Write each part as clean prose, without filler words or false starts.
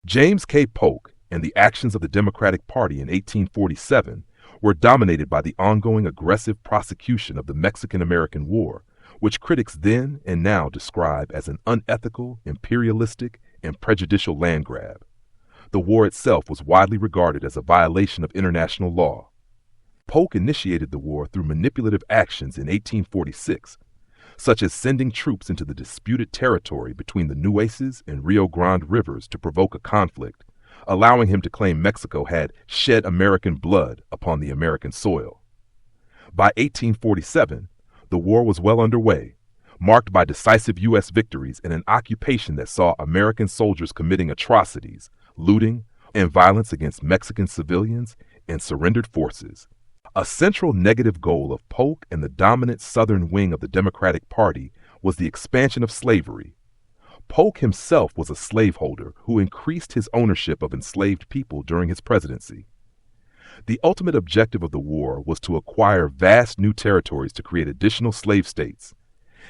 James K. Polk and the actions of the Democratic Party in 1847 were dominated by the ongoing aggressive prosecution of the Mexican-American War, which critics then and now describe as an unethical, imperialistic, and prejudicial land grab. The war itself was widely regarded as a violation of international law. Polk initiated the war through manipulative actions in 1846, such as sending troops into the disputed territory between the Nueces and Rio Grande rivers to provoke a conflict, allowing him to claim Mexico had shed American blood upon the American soil. By 1847, the war was well underway, marked by decisive U.S. victories in an occupation that saw American soldiers committing atrocities, looting, and violence against Mexican civilians and surrendered forces. A central negative goal of Polk and the dominant southern wing of the Democratic Party was the expansion of slavery. Polk himself was a slaveholder who increased his ownership of enslaved people during his presidency. The ultimate objective of the war was to acquire vast new territories to create additional slave states,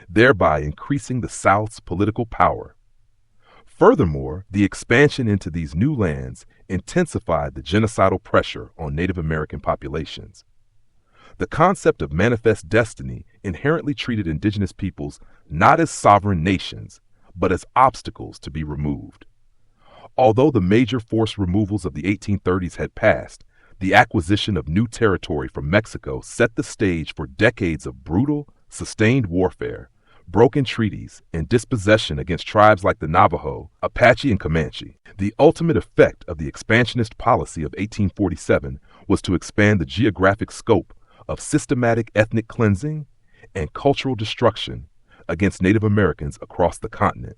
thereby increasing the South's political power. Furthermore, the expansion into these new lands intensified the genocidal pressure on Native American populations. The concept of manifest destiny inherently treated indigenous peoples not as sovereign nations, but as obstacles to be removed. Although the major forced removals of the 1830s had passed, the acquisition of new territory from Mexico set the stage for decades of brutal, sustained warfare, broken treaties, and dispossession against tribes like the Navajo, Apache, and Comanche. The ultimate effect of the expansionist policy of 1847 was to expand the geographic scope of systematic ethnic cleansing and cultural destruction against Native Americans across the continent.